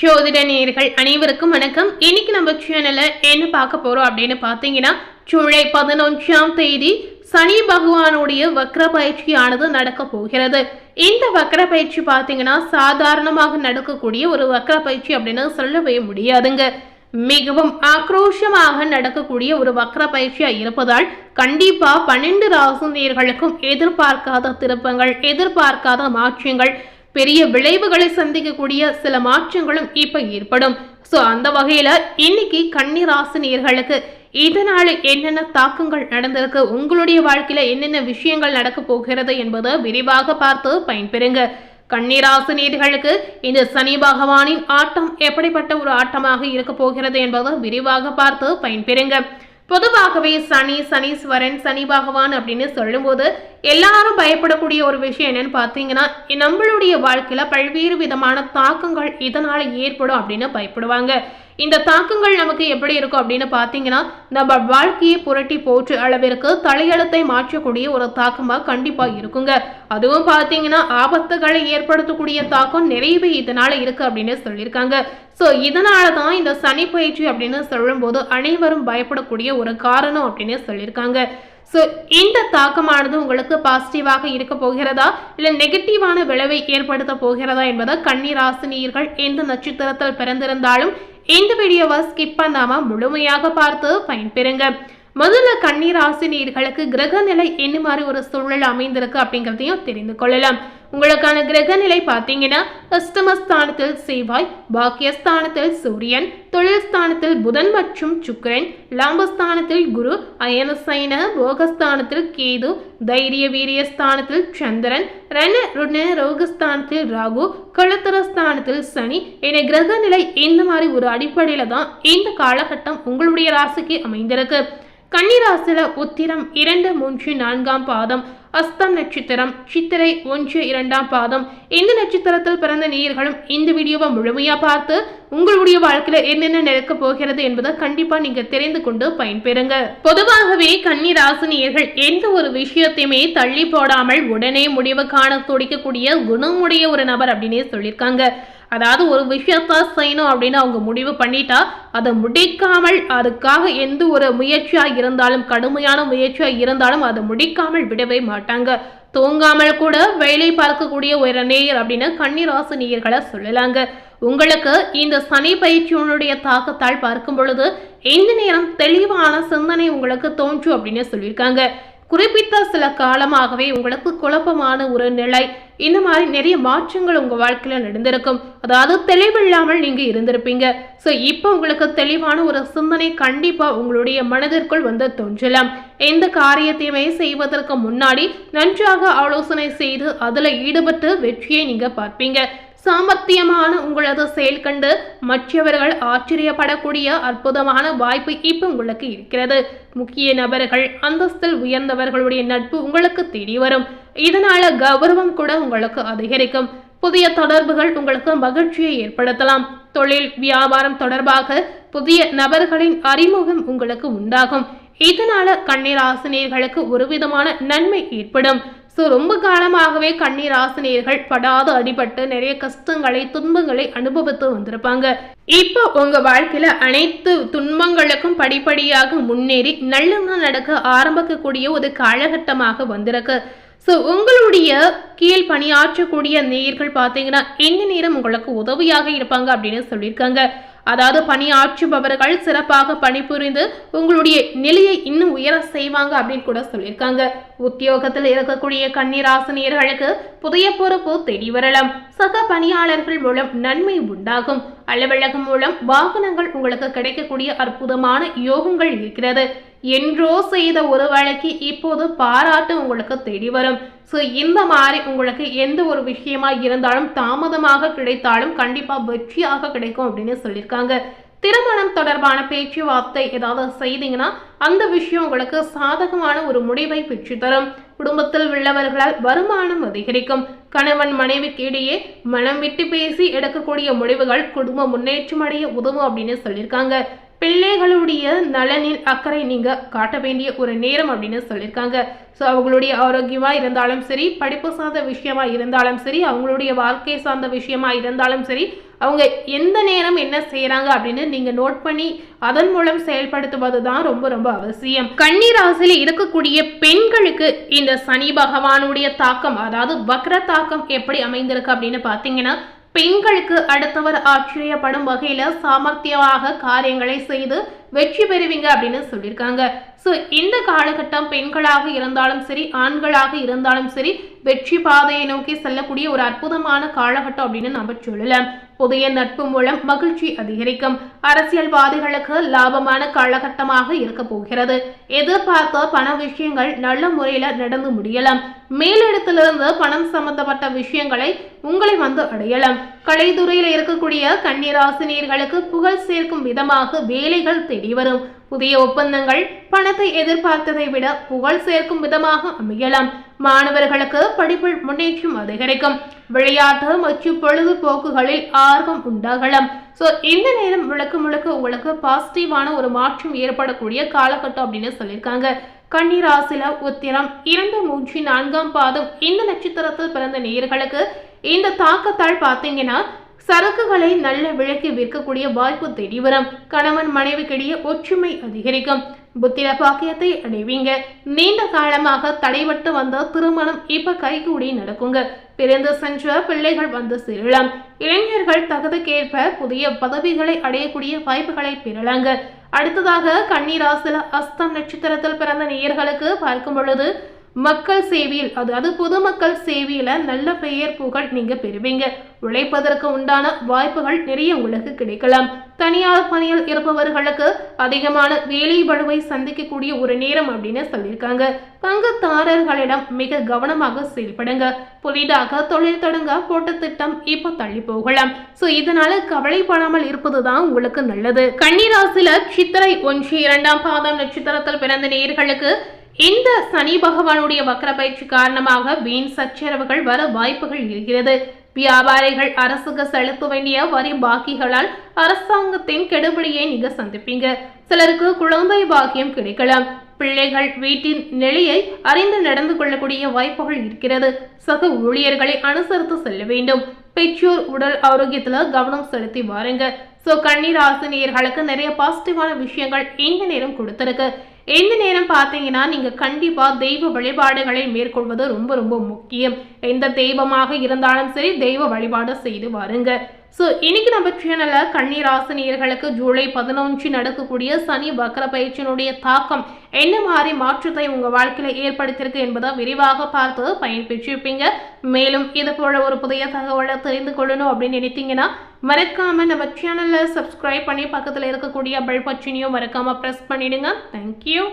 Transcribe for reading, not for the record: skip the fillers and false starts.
ஜோதிட நேயர்கள் அனைவருக்கும் வணக்கம். இன்னைக்கு நம்ம சேனல்ல என்ன பார்க்க போறோம் அப்படின்னு பாத்தீங்கன்னா, ஜூலை 11ஆம் தேதி சனி பகவானுடைய வக்ர பயிற்சியானது நடக்க போகிறது. இந்த வக்ர பயிற்சி பாத்தீங்கன்னா சாதாரணமாக நடக்கக்கூடிய ஒரு வக்ர பயிற்சி அப்படின்னு சொல்லவே முடியாதுங்க. மிகவும் ஆக்ரோஷமாக நடக்கக்கூடிய ஒரு வக்ர பயிற்சியா இருப்பதால் கண்டிப்பா 12 ராசி நேயர்களுக்கும் எதிர்பார்க்காத திருப்பங்கள், எதிர்பார்க்காத மாற்றங்கள், பெரிய விளைவுகளை சந்திக்கக்கூடிய சில மாற்றங்களும் இப்ப ஏற்படும். சோ அந்த வகையில இன்னைக்கு கன்னி ராசி நேயர்களுக்கு இதனால என்னென்ன தாக்கங்கள் நடந்திருக்கு, உங்களுடைய வாழ்க்கையில என்னென்ன விஷயங்கள் நடக்க போகிறது என்பதை விரிவாக பார்த்து பயன்பெறுங்க. கன்னி ராசி நேயர்களுக்கு இந்த சனி பகவானின் ஆட்டம் எப்படிப்பட்ட ஒரு ஆட்டமாக இருக்க போகிறது என்பதை விரிவாக பார்த்து பயன்பெறுங்க. பொதுவாகவே சனீஸ்வரன், சனி பகவான் அப்படின்னு சொல்லும்போது எல்லாரும் பயப்படக்கூடிய ஒரு விஷயம் என்னன்னு பார்த்தீங்கன்னா, நம்மளுடைய வாழ்க்கையில பல்வேறு விதமான தாக்கங்கள் இதனால ஏற்படும் அப்படின்னு பயப்படுவாங்க. இந்த தாக்கங்கள் நமக்கு எப்படி இருக்கும் அப்படின்னு பார்த்தீங்கன்னா, நம்ம வாழ்க்கையை புரட்டி போற்று அளவிற்கு தலையெழுத்தை மாற்றக்கூடிய ஒரு தாக்கமா கண்டிப்பா இருக்குங்க. அதுவும் பார்த்தீங்கன்னா ஆபத்துகளை ஏற்படுத்தக்கூடிய தாக்கம் நிறையவே இதனால இருக்கு அப்படின்னு சொல்லியிருக்காங்க. ஸோ இதனால தான் இந்த சனி பயிற்சி அப்படின்னு சொல்லும்போது அனைவரும் பயப்படக்கூடிய ஒரு காரணம் அப்படின்னு சொல்லியிருக்காங்க. ஸோ இந்த தாக்கமானது உங்களுக்கு பாசிட்டிவாக இருக்க போகிறதா இல்லை நெகட்டிவான விளைவை ஏற்படுத்த போகிறதா என்பதை கன்னி ராசி நேயர்கள் எந்த நட்சத்திரத்தில் பிறந்திருந்தாலும் இந்த வீடியோவை ஸ்கிப் பண்ணாம முழுமையாக பார்த்து பயன்பெறுங்க. முதல்ல கன்னி ராசி நேயர்களுக்கு கிரக நிலை என்ன மாதிரி ஒரு சூழல் அமைந்திருக்கு அப்படிங்கிறதையும் தெரிந்து கொள்ளலாம். உங்களுக்கான கிரக நிலை பார்த்தீங்கன்னா, அஷ்டமஸ்தானத்தில் செவ்வாய், பாக்கியஸ்தானத்தில் சூரியன், தொழில் ஸ்தானத்தில் புதன் மற்றும் சுக்கிரன், லாபஸ்தானத்தில் குரு, அயனசைன போகஸ்தானத்தில் கேது, தைரிய வீரியஸ்தானத்தில் சந்திரன், ருண ரோகஸ்தானத்தில் ராகு, களத்திரஸ்தானத்தில் சனி என கிரக நிலை இந்த மாதிரி ஒரு அடிப்படையில தான் இந்த காலகட்டம் உங்களுடைய ராசிக்கு அமைந்திருக்கு. கன்னிராசில உத்திரம் 2, 3, 4ஆம் பாதம், அஸ்தம் நட்சத்திரம், சித்திரை 1, 2ஆம் பாதம் இந்த நட்சத்திரத்தில் பிறந்த நேயர்களும் இந்த வீடியோவை முழுமையா பார்த்து உங்களுடைய வாழ்க்கையில என்னென்ன நடக்க போகிறது என்பதை கண்டிப்பா நீங்க தெரிந்து கொண்டு பயன்பெறுங்க. பொதுவாகவே கன்னி ராசி நேயர்கள் எந்த ஒரு விஷயத்தையுமே தள்ளி போடாமல் உடனே முடிவு காண துடிக்கக்கூடிய குணமுடைய ஒரு நபர் அப்படின்னே சொல்லியிருக்காங்க. அதாவது ஒரு விஷயத்த செய்யணும் அப்படின்னு அவங்க முடிவு பண்ணிட்டா அதை முடிக்காமல், அதுக்காக எந்த ஒரு முயற்சியா இருந்தாலும், கடுமையான முயற்சியா இருந்தாலும் அதை முடிக்காமல் விடவே மாட்டாங்க. தூங்காமல் கூட வேலை பார்க்கக்கூடிய ஒரு நேயர் அப்படின்னு கன்னி ராசி நேயர்களை சொல்லலாங்க. உங்களுக்கு இந்த சனி பயிற்சியினுடைய தாக்கத்தால் பார்க்கும் பொழுது இந்த நேரம் தெளிவான சிந்தனை உங்களுக்கு தோன்றும் அப்படின்னு சொல்லியிருக்காங்க. குறிப்பிட்ட சில காலமாகவே உங்களுக்கு குழப்பமான ஒரு நிலை, இந்த மாதிரி நிறைய மாற்றங்கள் உங்க வாழ்க்கையில நடந்திருக்கும். அதாவது தெளிவில்லாமல் நீங்க இருந்திருப்பீங்க. ஸோ இப்போ உங்களுக்கு தெளிவான ஒரு சிந்தனை கண்டிப்பா உங்களுடைய மனதிற்குள் வந்து தோன்றலாம். எந்த காரியத்தையுமே செய்வதற்கு முன்னாடி நன்றாக ஆலோசனை செய்து அதுல ஈடுபட்டு வெற்றியை நீங்க பார்ப்பீங்க. சாமர்த்தியமான உங்களது செயல் கண்டு மற்றவர்கள் ஆச்சரியப்படக்கூடிய அற்புதமான வாய்ப்பு இப்ப உங்களுக்கு இருக்கிறது. முக்கிய நபர்கள், அந்தஸ்தில் உயர்ந்தவர்களுடைய நட்பு உங்களுக்கு தேடி வரும். இதனால கௌரவம் கூட உங்களுக்கு அதிகரிக்கும். புதிய தொடர்புகள் உங்களுக்கு மகிழ்ச்சியை ஏற்படுத்தலாம். தொழில் வியாபாரம் தொடர்பாக புதிய நபர்களின் அறிமுகம் உங்களுக்கு உண்டாகும். இதனால கன்னி ராசி நேயர்களுக்கு ஒரு விதமான நன்மை ஏற்படும். ரொம்ப காலமாகவே கன்னி ராசி நேயர்கள் படாத அடிபட்டு நிறைய கஷ்டங்களை, துன்பங்களை அனுபவித்து வந்திருப்பாங்க. இப்போ உங்க வாழ்க்கையில அனைத்து துன்பங்களுக்கும் படிப்படியாக முன்னேறி நல்லதா நடக்க ஆரம்பிக்கக்கூடிய ஒரு காலகட்டமாக வந்திருக்கு. உங்களுடைய கீழ் பணியாற்றக்கூடிய நேயர்கள் பார்த்தீங்கன்னா இந்த நேரம் உங்களுக்கு உதவியாக இருப்பாங்க அப்படின்னு சொல்லியிருக்காங்க. அதாவது பணியாற்றுபவர்கள் சிறப்பாக பணிபுரிந்து உங்களுடைய நிலையை இன்னும் உயர செய்வாங்க அப்படின்னு கூட சொல்லியிருக்காங்க. உத்தியோகத்தில் இருக்கக்கூடிய கன்னி ராசி நேயர்களுக்கு புதிய பொறுப்பு தேடி வரலாம். சக பணியாளர்கள் மூலம் நன்மை உண்டாகும். அலுவலகம் மூலம் வாகனங்கள் உங்களுக்கு கிடைக்கக்கூடிய அற்புதமான யோகங்கள் இருக்கிறது. என்றோ செய்த ஒரு வேலைக்கு இப்போது பாராட்டு உங்களுக்கு தேடி வரும். இந்த மாதிரி உங்களுக்கு எந்த ஒரு விஷயமா இருந்தாலும் தாமதமாக கிடைத்தாலும் கண்டிப்பா வெற்றியாக கிடைக்கும் அப்படின்னு சொல்லியிருக்காங்க. திருமணம் தொடர்பான பேச்சுவார்த்தை ஏதாவது செய்தீங்கன்னா அந்த விஷயம் உங்களுக்கு சாதகமான ஒரு முடிவை பெற்றுத்தரும். குடும்பத்தில் உள்ளவர்களால் வருமானம் அதிகரிக்கும். கணவன் மனைவிக்கு இடையே மனம் விட்டு பேசி எடுக்கக்கூடிய முடிவுகள் குடும்ப முன்னேற்றம் அடைய உதவும் அப்படின்னு சொல்லியிருக்காங்க. பிள்ளைகளுடைய நலனில் அக்கறை நீங்க காட்ட வேண்டிய ஒரு நேரம் அப்படின்னு சொல்லியிருக்காங்க. ஸோ அவங்களுடைய ஆரோக்கியமா இருந்தாலும் சரி, படிப்பு சார்ந்த விஷயமா இருந்தாலும் சரி, அவங்களுடைய வாழ்க்கை சார்ந்த விஷயமா இருந்தாலும் சரி, அவங்க எந்த நேரம் என்ன செய்யறாங்க அப்படின்னு நீங்க நோட் பண்ணி அதன் மூலம் செயல்படுத்துவது தான் ரொம்ப ரொம்ப அவசியம். கன்னி ராசியில இருக்கக்கூடிய பெண்களுக்கு இந்த சனி பகவானுடைய தாக்கம், அதாவது வக்ர தாக்கம் எப்படி அமைந்திருக்கு அப்படின்னு பாத்தீங்கன்னா, பெண்களுக்கு அடுத்தவர் ஆச்சரியப்படும் வகையில சாமர்த்தியமாக காரியங்களை செய்து வெற்றி பெறுவீங்க அப்படின்னு சொல்லியிருக்காங்க. ஸோ இந்த காலகட்டம் பெண்களாக இருந்தாலும் சரி, ஆண்களாக இருந்தாலும் சரி, வெற்றி பாதையை நோக்கி செல்லக்கூடிய ஒரு அற்புதமான காலகட்டம் அப்படின்னு நம்ம சொல்லலாம். புதிய நட்பு மூலம் மகிழ்ச்சி அதிகரிக்கும். அரசியல்வாதிகளுக்கு லாபமான காலகட்டமாக இருக்க போகிறது. எதிர்பார்த்த பண விஷயங்கள் நல்ல முறையில நடந்து முடியலாம். மேலிடத்திலிருந்து பணம் சம்பந்தப்பட்ட விஷயங்களை உங்களை வந்து அடையலாம். கலைத்துறையில் இருக்கக்கூடிய கன்னிராசினியர்களுக்கு புகழ் சேர்க்கும் விதமாக வேலைகள் தேடி வரும். புதிய ஒப்பந்தங்கள் பணத்தை எதிர்பார்த்ததை விட புகழ் சேர்க்கும் விதமாக அமையலாம். மாணவர்களுக்கு படிப்பில் முன்னேற்றம் அதிகரிக்கும். விளையாட்டு மற்றும் பொழுதுபோக்குகளில் ஆர்வம் உண்டாகலாம். ஸோ இந்த நேரம் முழுக்க உங்களுக்கு பாசிட்டிவான ஒரு மாற்றம் ஏற்படக்கூடிய காலகட்டம் அப்படின்னு சொல்லியிருக்காங்க. கன்னிராசில உத்திரம் 2, 3, 4ஆம் பாதம் இந்த நட்சத்திரத்தில் பிறந்த நேயர்களுக்கு இந்த தாக்கத்தால் பார்த்தீங்கன்னா, சரக்குகளை நல்ல விலைக்கு விற்கக்கூடிய வாய்ப்பு தேடி வரும். கணவன் மனைவிக்கிடையே ஒற்றுமை அதிகரிக்கும். புத்திர பாக்கியத்தை அடைவீங்க. நீண்ட காலமாக தடைபட்டு வந்த திருமணம் இப்ப கைகூடி நடக்குங்க. பிறந்து சென்ற பிள்ளைகள் வந்து சேரலாம். இளைஞர்கள் தகுதிக்கேற்ப புதிய பதவிகளை அடையக்கூடிய வாய்ப்புகளை பெறலாங்க. அடுத்ததாக கன்னிராசில அஸ்தம் நட்சத்திரத்தில் பிறந்த நேயர்களுக்கு பார்க்கும் பொழுது, மக்கள் சேவையில், அதாவது பொதுமக்கள் சேவையில நல்ல பெயர் புகழ் நீங்க பெறுவீங்க. உழைப்பதற்கு உண்டான வாய்ப்புகள் நிறைய உங்களுக்கு கிடைக்கலாம். தனியார் பணியில் இருப்பவர்களுக்கு அதிகமான வேலை பளுவை சந்திக்கக்கூடிய ஒரு நேரம் அப்படின்னு சொல்லியிருக்காங்க. பங்குதாரர்களிடம் மிக கவனமாக செயல்படுங்க. புதிதாக தொழில் தொடங்க போட்ட திட்டம் இப்போ தள்ளி போகலாம். சோ இதனால கவலைப்படாமல் இருப்பதுதான் உங்களுக்கு நல்லது. கன்னிராசில சித்திரை 1, 2ஆம் பாதம் நட்சத்திரத்தில் பிறந்த நேயர்களுக்கு இந்த சனி பகவானுடைய வக்ர பயிற்சி காரணமாக வீண் சச்சரவுகள் வர வாய்ப்புகள் இருக்கிறது. வியாபாரிகள் அரசுக்கு செலுத்த வேண்டிய வரி பாக்கிகளால் அரசாங்கத்தின் கெடுபிடியை நீங்க சந்திப்பீங்க. சிலருக்கு குழந்தை பாக்கியம் கிடைக்கலாம். பிள்ளைகள் வீட்டின் நிலையை அறிந்து நடந்து கொள்ளக்கூடிய வாய்ப்புகள் இருக்கிறது. சக ஊழியர்களை அனுசரித்து செல்ல வேண்டும். பெற்றோர் உடல் ஆரோக்கியத்துல கவனம் செலுத்தி வாருங்க. சோ கன்னிராசினியர்களுக்கு நிறைய பாசிட்டிவான விஷயங்கள் இந்த நேரம் கொடுத்திருக்கு. இந்த நேரம் பார்த்தீங்கன்னா, நீங்க கண்டிப்பா தெய்வ வழிபாடுகளை மேற்கொள்வது ரொம்ப ரொம்ப முக்கியம். எந்த தெய்வமாக இருந்தாலும் சரி, தெய்வ வழிபாடு செய்து வாருங்க. ஸோ இன்னைக்கு நம்ம சேனல்ல கன்னிராசினியர்களுக்கு ஜூலை 11 நடக்கக்கூடிய சனி வக்ர பயிற்சியினுடைய தாக்கம் என்ன மாதிரி மாற்றத்தை உங்க வாழ்க்கையில ஏற்படுத்தியிருக்கு என்பதை விரிவாக பார்த்து பயன்பெற்றிருப்பீங்க. மேலும் இது போல ஒரு புதிய தகவலை தெரிந்து கொள்ளணும் அப்படின்னு நினைத்தீங்கன்னா, மறக்காம நம்ம சேனல்ல சப்ஸ்கிரைப் பண்ணி பக்கத்துல இருக்கக்கூடிய பெல் பட்டனையும் மறக்காம பிரஸ் பண்ணிடுங்க. தேங்க்யூ.